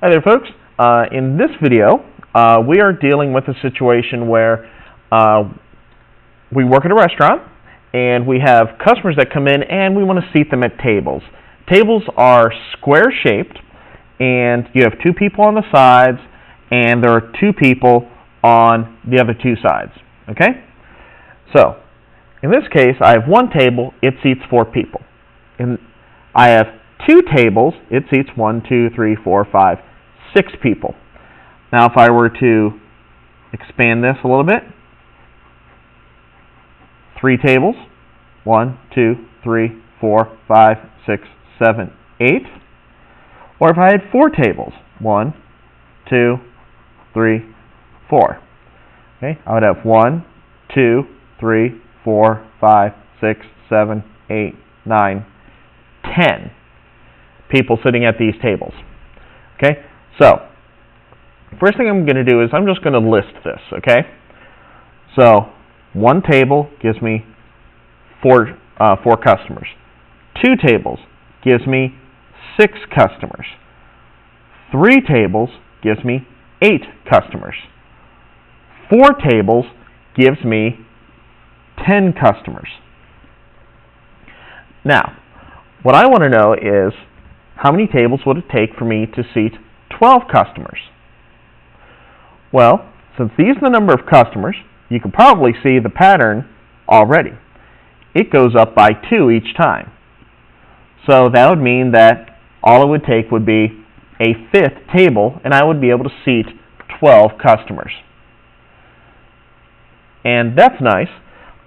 Hi there, folks. In this video, we are dealing with a situation where we work at a restaurant and we have customers that come in and we want to seat them at tables. Tables are square-shaped and you have two people on the sides and there are two people on the other two sides. Okay? So, in this case, I have one table, it seats 4 people. And I have 2 tables, it seats 1, 2, 3, 4, 5, 6 people. Now if I were to expand this a little bit, 3 tables, 1, 2, 3, 4, 5, 6, 7, 8. Or if I had 4 tables, 1, 2, 3, 4. Okay, I would have 1, 2, 3, 4, 5, 6, 7, 8, 9, 10 people sitting at these tables. Okay, so first thing I'm going to do is I'm just going to list this. Okay, so one table gives me four customers. 2 tables gives me 6 customers. 3 tables gives me 8 customers. 4 tables gives me 10 customers. Now, what I want to know is how many tables would it take for me to seat 12 customers? Well, since these are the number of customers, you can probably see the pattern already. It goes up by 2 each time. So that would mean that all it would take would be a 5th table, and I would be able to seat 12 customers. And that's nice,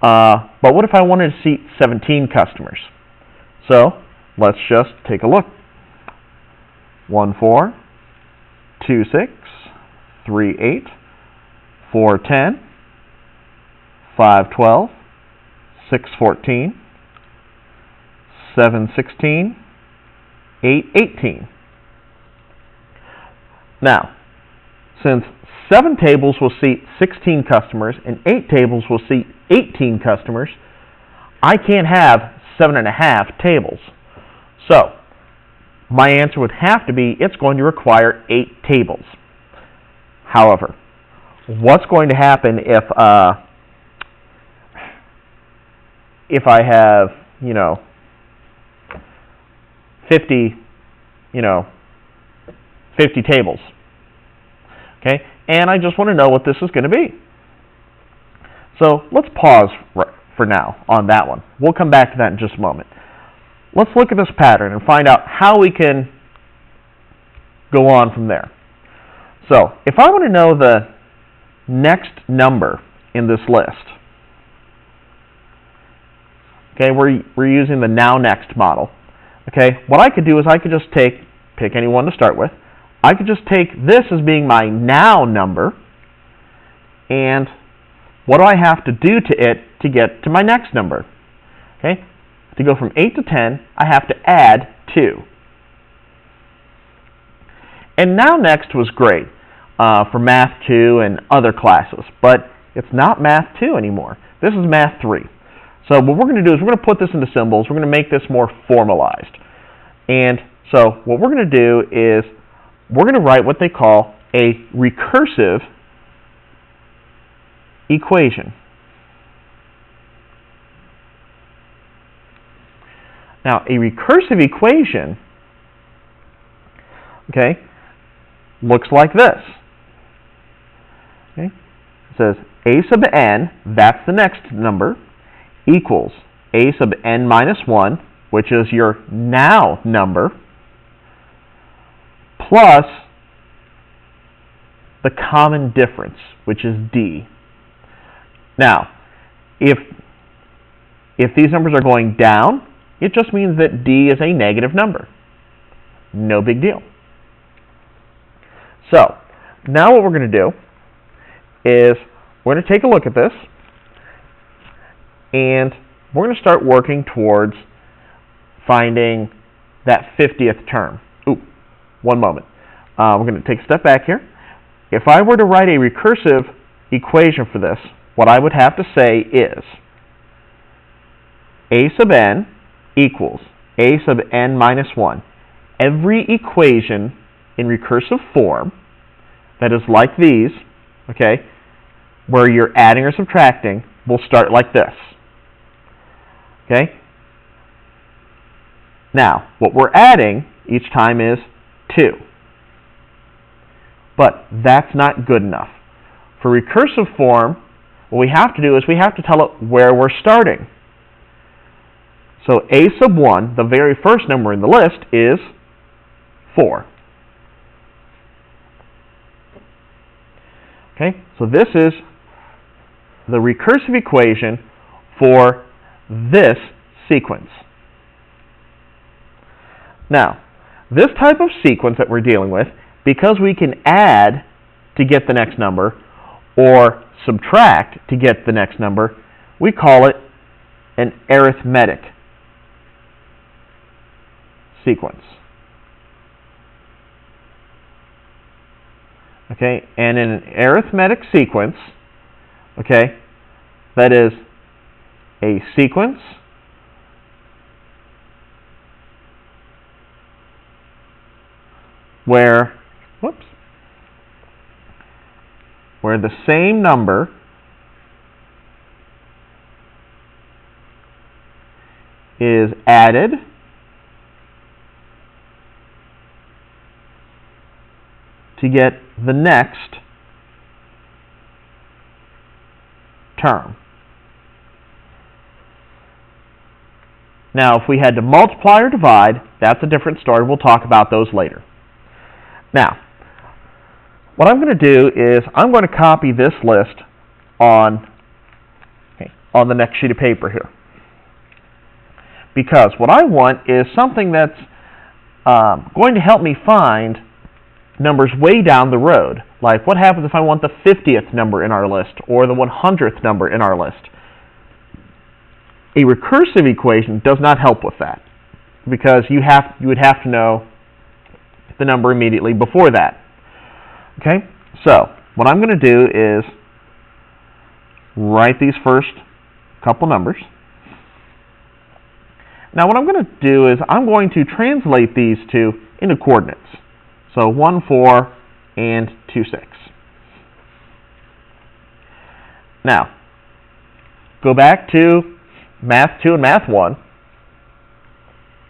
but what if I wanted to seat 17 customers? So let's just take a look. 1, 4, 2, 6, 3, 8, 4, 10, 5, 12, 6, 14, 7, 16, 8, 18. Now, since 7 tables will seat 16 customers and 8 tables will seat 18 customers, I can't have 7.5 tables. So, my answer would have to be it's going to require 8 tables. However, what's going to happen if I have, 50 tables? Okay, and I just want to know what this is going to be. So let's pause for now on that one. We'll come back to that in just a moment. Let's look at this pattern and find out how we can go on from there. So if I want to know the next number in this list, okay, we're using the now next model. Okay, what I could do is I could just pick any one to start with. I could just take this as being my now number, and what do I have to do to it to get to my next number? Okay, to go from 8 to 10, I have to add 2. And now next was great for Math 2 and other classes, but it's not Math 2 anymore. This is Math 3. So what we're going to do is we're going to put this into symbols. We're going to make this more formalized. And so what we're going to do is we're going to write what they call a recursive equation. Now, a recursive equation, okay, looks like this. Okay? It says a sub n, that's the next number, equals a sub n minus 1, which is your now number, plus the common difference, which is d. Now, if these numbers are going down, it just means that d is a negative number. No big deal. So, now what we're going to do is we're going to take a look at this, and we're going to start working towards finding that 50th term. One moment. We're going to take a step back here. If I were to write a recursive equation for this, what I would have to say is a sub n equals a sub n minus 1. Every equation in recursive form, that is like these, okay, where you're adding or subtracting, will start like this. Okay? Now, what we're adding each time is 2. But that's not good enough. For recursive form, what we have to do is we have to tell it where we're starting. So a sub 1, the very first number in the list, is 4. Okay, so this is the recursive equation for this sequence. Now, this type of sequence that we're dealing with, because we can add to get the next number or subtract to get the next number, we call it an arithmetic sequence. Okay, and in an arithmetic sequence, okay, that is a sequence where the same number is added to get the next term. Now, if we had to multiply or divide, that's a different story. We'll talk about those later. Now, what I'm going to do is I'm going to copy this list on the next sheet of paper here. Because what I want is something that's going to help me find numbers way down the road. Like, what happens if I want the 50th number in our list or the 100th number in our list? A recursive equation does not help with that, because you would have to know the number immediately before that. Okay? So, what I'm going to do is write these first couple numbers. Now, what I'm going to do is I'm going to translate these two into coordinates. So 1, 4, and 2, 6. Now, go back to Math 2 and Math 1,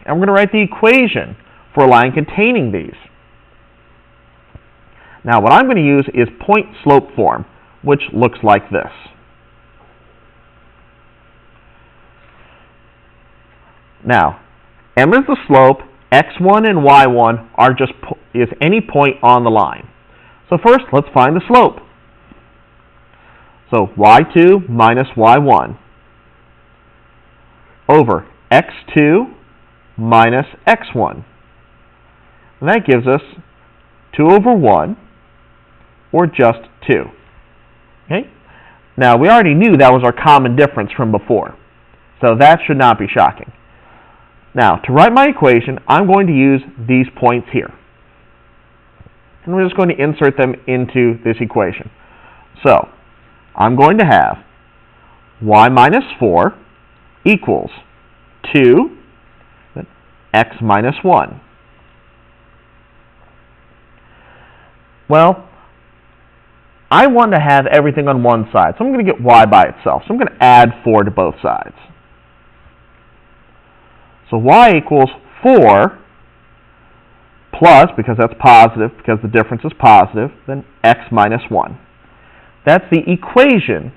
and we're going to write the equation for a line containing these. Now, what I'm going to use is point-slope form, which looks like this. Now, m is the slope, x1 and y1 are is any point on the line. So first, let's find the slope. So y2 minus y1 over x2 minus x1. And that gives us 2 over 1, or just 2. Okay? Now, we already knew that was our common difference from before, so that should not be shocking. Now, to write my equation, I'm going to use these points here. And we're just going to insert them into this equation. So, I'm going to have y minus 4 equals 2 x minus 1. Well, I want to have everything on one side, so I'm going to get y by itself. So I'm going to add 4 to both sides. So y equals 4 plus, because that's positive, because the difference is positive, then x minus 1. That's the equation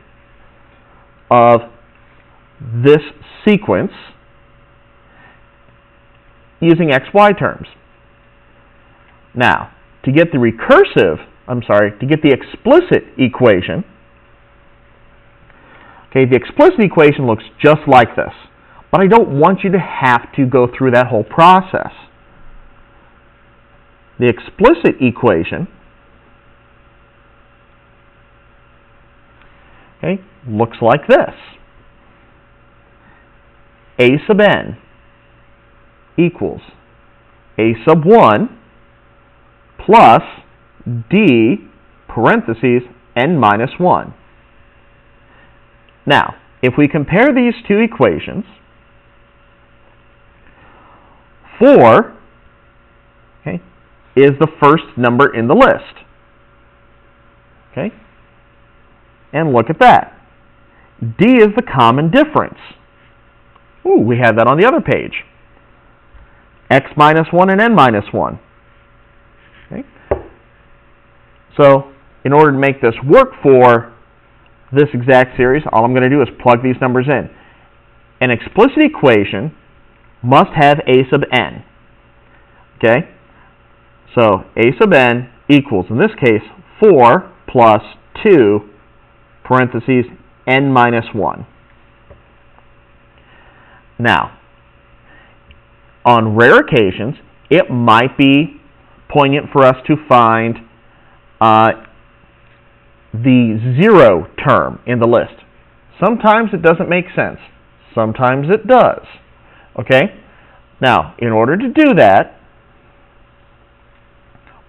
of this sequence using xy terms. Now, to get the explicit equation, okay, the explicit equation looks just like this. But I don't want you to have to go through that whole process. The explicit equation, okay, looks like this. A sub n equals a sub 1 plus d parentheses n minus 1. Now, if we compare these two equations, 4 okay, is the first number in the list. Okay? And look at that. D is the common difference. Ooh, we had that on the other page. X minus 1 and N minus 1. Okay? So, in order to make this work for this exact series, all I'm going to do is plug these numbers in. An explicit equation must have a sub n. Okay? So, a sub n equals, in this case, 4 plus 2, parentheses, n minus 1. Now, on rare occasions, it might be poignant for us to find the 0 term in the list. Sometimes it doesn't make sense. Sometimes it does. Okay? Now, in order to do that,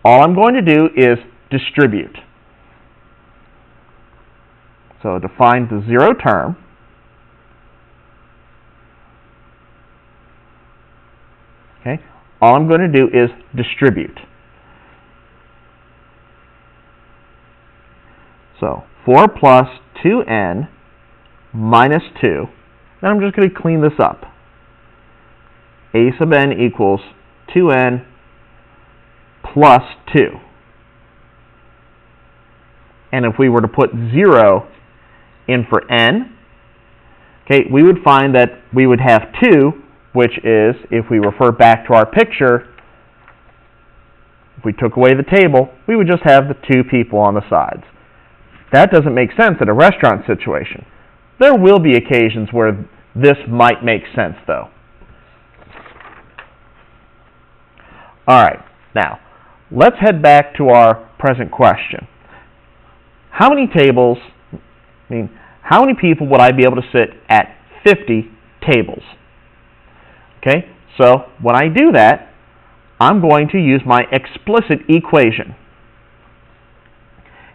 all I'm going to do is distribute. So to find the 0 term, okay, all I'm going to do is distribute. So 4 plus 2n minus 2. Then I'm just going to clean this up. A sub n equals 2n plus 2. And if we were to put 0 in for n, okay, we would find that we would have 2, which is, if we refer back to our picture, if we took away the table, we would just have the 2 people on the sides. That doesn't make sense in a restaurant situation. There will be occasions where this might make sense, though. All right, now, let's head back to our present question. How many tables, how many people would I be able to sit at 50 tables? Okay, so when I do that, I'm going to use my explicit equation.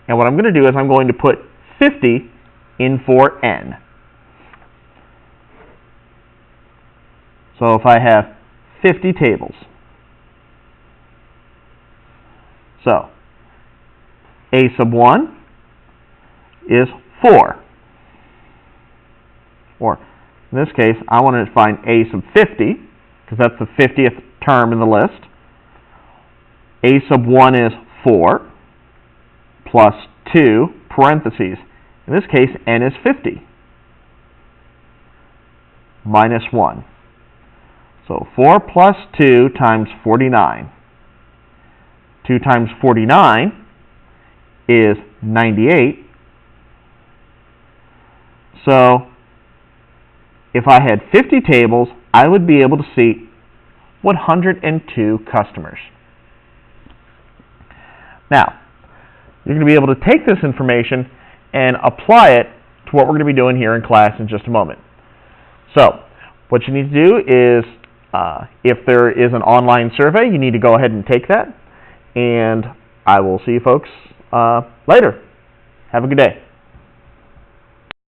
And what I'm going to do is I'm going to put 50 in for n. So if I have 50 tables, so a sub 1 is 4. Or in this case, I want to find a sub 50, because that's the 50th term in the list. A sub 1 is 4 plus 2, parentheses. In this case, n is 50 minus 1. So 4 plus 2 times 49. 2 times 49 is 98. So if I had 50 tables, I would be able to seat 102 customers. Now, you're going to be able to take this information and apply it to what we're going to be doing here in class in just a moment. So, what you need to do is, if there is an online survey, you need to go ahead and take that. And I will see you folks later. Have a good day.